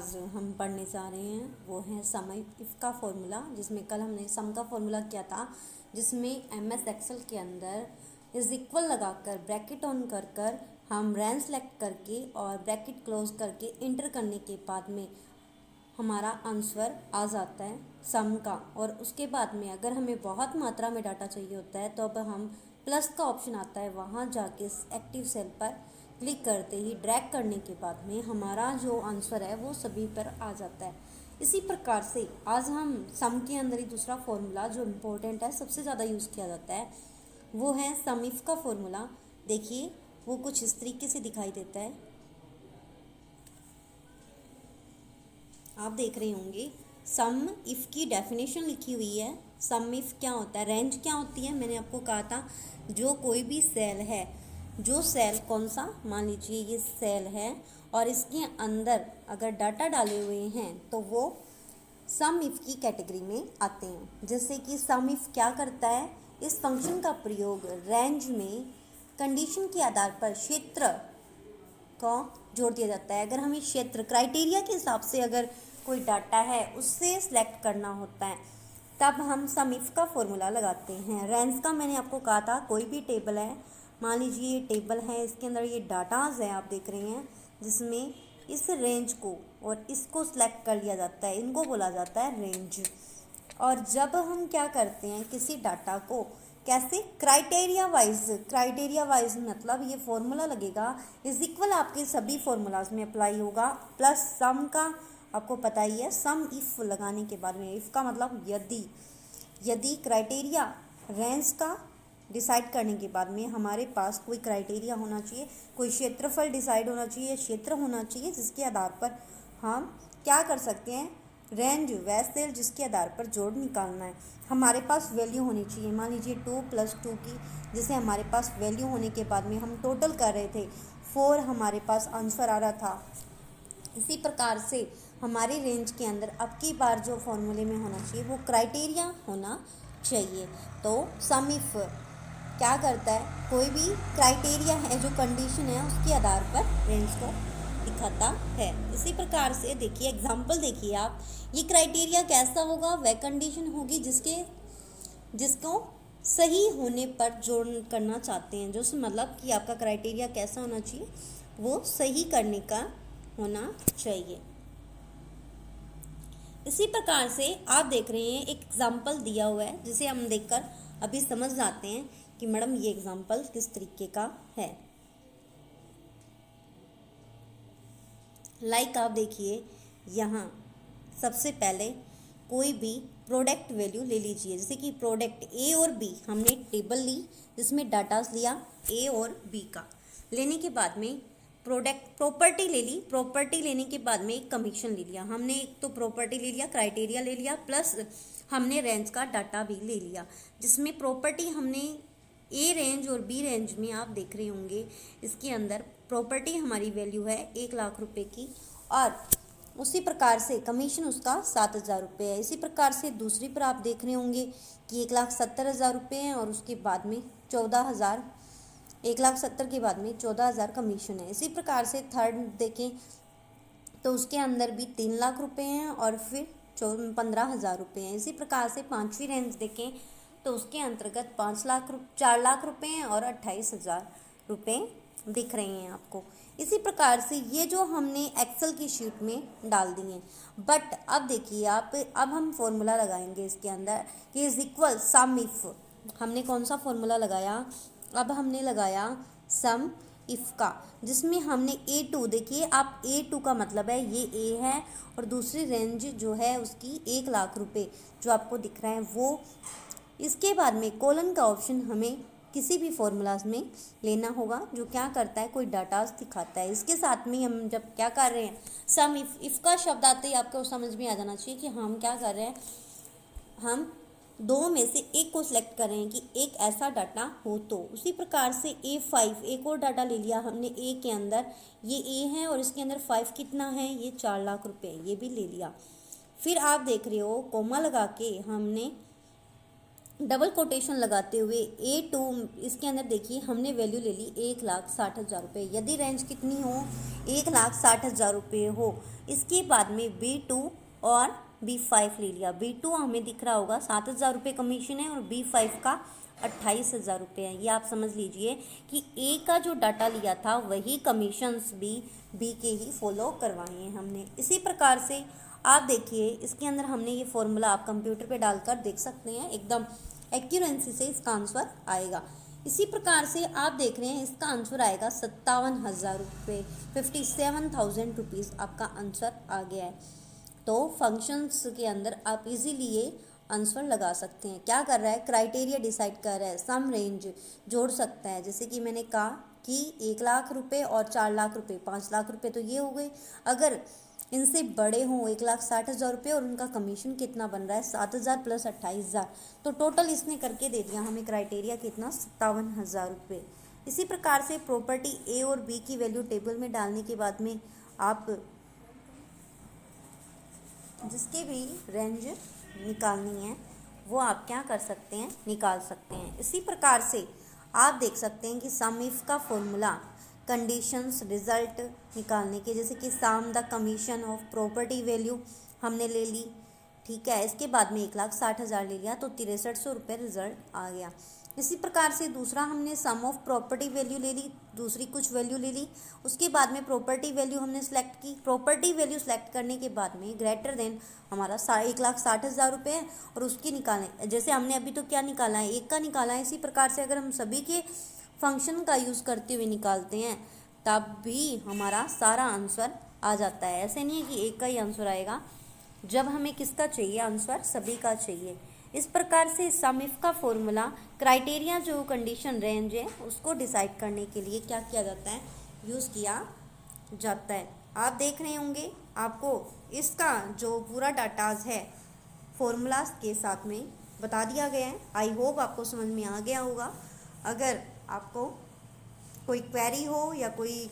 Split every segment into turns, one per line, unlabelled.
आज हम पढ़ने जा रहे हैं वो है सम इफ का फॉर्मूला, जिसमें कल हमने सम का फॉर्मूला किया था, जिसमें एमएस एक्सेल के अंदर इज इक्वल लगाकर ब्रैकेट ऑन कर हम रेंज सेलेक्ट करके और ब्रैकेट क्लोज करके इंटर करने के बाद में हमारा आंसर आ जाता है सम का। और उसके बाद में अगर हमें बहुत मात्रा में डाटा चाहिए होता है तो अब हम प्लस का ऑप्शन आता है, वहाँ जाके एक्टिव सेल पर क्लिक करते ही ड्रैग करने के बाद में हमारा जो आंसर है वो सभी पर आ जाता है। इसी प्रकार से आज हम सम के अंदर ही दूसरा फॉर्मूला जो इम्पोर्टेंट है, सबसे ज़्यादा यूज़ किया जाता है, वो है सम इफ का फॉर्मूला। देखिए वो कुछ इस तरीके से दिखाई देता है, आप देख रहे होंगे। सम इफ की डेफिनेशन लिखी हुई है। सम इफ क्या होता है, रेंज क्या होती है, मैंने आपको कहा था जो कोई भी सेल है, जो सेल कौन सा, मान लीजिए ये सेल है और इसके अंदर अगर डाटा डाले हुए हैं तो वो सम इफ की कैटेगरी में आते हैं। जैसे कि सम इफ क्या करता है, इस फंक्शन का प्रयोग रेंज में कंडीशन के आधार पर क्षेत्र को जोड़ दिया जाता है। अगर हमें क्षेत्र क्राइटेरिया के हिसाब से अगर कोई डाटा है उससे सिलेक्ट करना होता है तब हम सम इफ का फॉर्मूला लगाते हैं। रेंज का मैंने आपको कहा था, कोई भी टेबल है, मान लीजिए ये टेबल है, इसके अंदर ये डाटाज है, आप देख रहे हैं, जिसमें इस रेंज को और इसको सिलेक्ट कर लिया जाता है, इनको बोला जाता है रेंज। और जब हम क्या करते हैं किसी डाटा को कैसे क्राइटेरिया वाइज मतलब ये फॉर्मूला लगेगा इज इक्वल आपके सभी फॉर्मूलाज में अप्लाई होगा, प्लस सम का आपको पता ही है, सम इफ लगाने के बाद में, इफ का मतलब यदि क्राइटेरिया रेंज का डिसाइड करने के बाद में हमारे पास कोई क्राइटेरिया होना चाहिए, कोई क्षेत्रफल डिसाइड होना चाहिए, क्षेत्र होना चाहिए, जिसके आधार पर हम क्या कर सकते हैं, रेंज वह सेल जिसके आधार पर जोड़ निकालना है, हमारे पास वैल्यू होनी चाहिए। मान लीजिए 2+2 की जैसे हमारे पास वैल्यू होने के बाद में हम टोटल कर रहे थे 4, हमारे पास आंसर आ रहा था। इसी प्रकार से हमारी रेंज के अंदर अब की बार जो फॉर्मूले में होना चाहिए वो क्राइटेरिया होना चाहिए। तो सम इफ क्या करता है, कोई भी क्राइटेरिया है जो कंडीशन है उसके आधार पर रेंज को दिखाता है। इसी प्रकार से देखिए एग्जांपल देखिए आप, ये क्राइटेरिया कैसा होगा, वह कंडीशन होगी जिसको सही होने पर जोड़ करना चाहते हैं, जो मतलब कि आपका क्राइटेरिया कैसा होना चाहिए, वो सही करने का होना चाहिए। इसी प्रकार से आप देख रहे हैं एक एग्जाम्पल दिया हुआ है जिसे हम देखकर अभी समझ जाते हैं कि मैडम ये एग्जाम्पल किस तरीके का है। लाइक आप देखिए यहाँ सबसे पहले कोई भी प्रोडक्ट वैल्यू ले लीजिए, जैसे कि प्रोडक्ट ए और बी, हमने टेबल ली जिसमें डाटास लिया ए और बी का, लेने के बाद में प्रोडक्ट प्रॉपर्टी ले ली, प्रॉपर्टी लेने के बाद में एक कमीशन ले लिया, हमने एक तो प्रॉपर्टी ले लिया, क्राइटेरिया ले लिया, प्लस हमने रेंज का डाटा भी ले लिया, जिसमें प्रॉपर्टी हमने ए रेंज और बी रेंज में आप देख रहे होंगे इसके अंदर प्रॉपर्टी हमारी वैल्यू है 1,00,000 रुपये की, और उसी प्रकार से कमीशन उसका 7,000 रुपये है। इसी प्रकार से दूसरी पर आप देख रहे होंगे कि 1,70,000 रुपये हैं और उसके बाद में 14,000, 1,70,000 के बाद में 14,000 कमीशन है। इसी प्रकार से थर्ड देखें तो उसके अंदर भी 3,00,000 रुपये हैं और फिर 15,000 रुपये हैं। इसी प्रकार से पांचवी रेंज देखें तो उसके अंतर्गत 4,00,000 रुपये हैं और 28,000 रुपये दिख रहे हैं आपको। इसी प्रकार से ये जो हमने एक्सेल की शीट में डाल दी हैं, बट अब देखिए आप, अब हम फॉर्मूला लगाएंगे इसके अंदर कि इज इक्वल सम इफ, हमने कौन सा फॉर्मूला लगाया, अब हमने लगाया सम इफ का, जिसमें हमने A2, देखिए आप A2 का मतलब है ये A है और दूसरी रेंज जो है उसकी 1,00,000 रुपये जो आपको दिख रहा है वो, इसके बाद में कोलन का ऑप्शन हमें किसी भी फॉर्मूलाज में लेना होगा जो क्या करता है, कोई डाटाज दिखाता है। इसके साथ में हम जब क्या कर रहे हैं, सम इफ का शब्द आते ही आपको समझ में आ जाना चाहिए कि हम क्या कर रहे हैं, हम दो में से एक को सिलेक्ट कर रहे हैं कि एक ऐसा डाटा हो तो। उसी प्रकार से A5 एक और डाटा ले लिया हमने, ए के अंदर ये A है और इसके अंदर 5 कितना है, ये 4,00,000 रुपये, ये भी ले लिया। फिर आप देख रहे हो कोमा लगा के हमने डबल कोटेशन लगाते हुए A2, इसके अंदर देखिए हमने वैल्यू ले ली 1,60,000 रुपये। यदि रेंज कितनी हो, 1,60,000 रुपये हो, इसके बाद में B2 और B5 ले लिया। B2 हमें दिख रहा होगा 7,000 रुपये कमीशन है और B5 का 28,000 रुपये है। ये आप समझ लीजिए कि A का जो डाटा लिया था वही कमीशंस भी B के ही फॉलो करवाए हैं हमने। इसी प्रकार से आप देखिए इसके अंदर हमने ये फॉर्मूला आप कंप्यूटर पे डालकर देख सकते हैं, एकदम एक्यूरेंसी से इसका आंसर आएगा। इसी प्रकार से आप देख रहे हैं इसका आंसर आएगा 57,000 रुपये, 57,000 रुपीज़ आपका आंसर आ गया है। तो फंक्शंस के अंदर आप इजीली ये आंसर लगा सकते हैं। क्या कर रहा है, क्राइटेरिया डिसाइड कर रहा है, सम रेंज जोड़ सकता है। जैसे कि मैंने कहा कि 1,00,000 रुपये और 4,00,000 रुपये, 5,00,000 रुपये तो ये हो गए। अगर इनसे बड़े हों 1,60,000 रुपये और उनका कमीशन कितना बन रहा है 7,000 प्लस 28,000, तो टोटल इसने करके दे दिया हमें क्राइटेरिया कितना 57,000 रुपये। इसी प्रकार से प्रॉपर्टी ए और बी की वैल्यू टेबल में डालने के बाद में आप जिसकी भी रेंज निकालनी है वो आप क्या कर सकते हैं, निकाल सकते हैं। इसी प्रकार से आप देख सकते हैं कि सम इफ का फॉर्मूला कंडीशंस रिजल्ट निकालने के, जैसे कि sum the commission of property value हमने ले ली, ठीक है। इसके बाद में 1,60,000 ले लिया तो 6300 रुपये रिजल्ट आ गया। इसी प्रकार से दूसरा हमने सम ऑफ प्रॉपर्टी वैल्यू ले ली, दूसरी कुछ वैल्यू ले ली, उसके बाद में प्रॉपर्टी वैल्यू हमने सेलेक्ट की। प्रॉपर्टी वैल्यू सेलेक्ट करने के बाद में ग्रेटर देन हमारा 1,60,000 रुपये है और उसकी निकालें, जैसे हमने अभी तो क्या निकाला है, एक का निकाला है। इसी प्रकार से अगर हम सभी के फंक्शन का यूज़ करते हुए निकालते हैं तब भी हमारा सारा आंसर आ जाता है। ऐसे नहीं है कि एक का ही आंसर आएगा, जब हमें किसका चाहिए आंसर, सभी का चाहिए। इस प्रकार से सम इफ का फॉर्मूला क्राइटेरिया जो कंडीशन रेंज है उसको डिसाइड करने के लिए क्या किया जाता है, यूज़ किया जाता है। आप देख रहे होंगे आपको इसका जो पूरा डाटाज है फॉर्मूलाज के साथ में बता दिया गया है। आई होप आपको समझ में आ गया होगा। अगर आपको कोई क्वेरी हो या कोई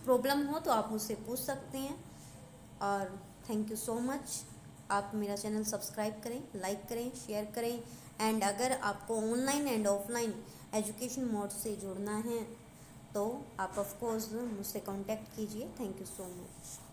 प्रॉब्लम हो तो आप मुझसे पूछ सकते हैं। और थैंक यू सो मच। आप मेरा चैनल सब्सक्राइब करें, लाइक करें, शेयर करें। एंड अगर आपको online and offline education mode से जुड़ना है तो आप ऑफ कोर्स मुझसे कांटेक्ट कीजिए। Thank you so much.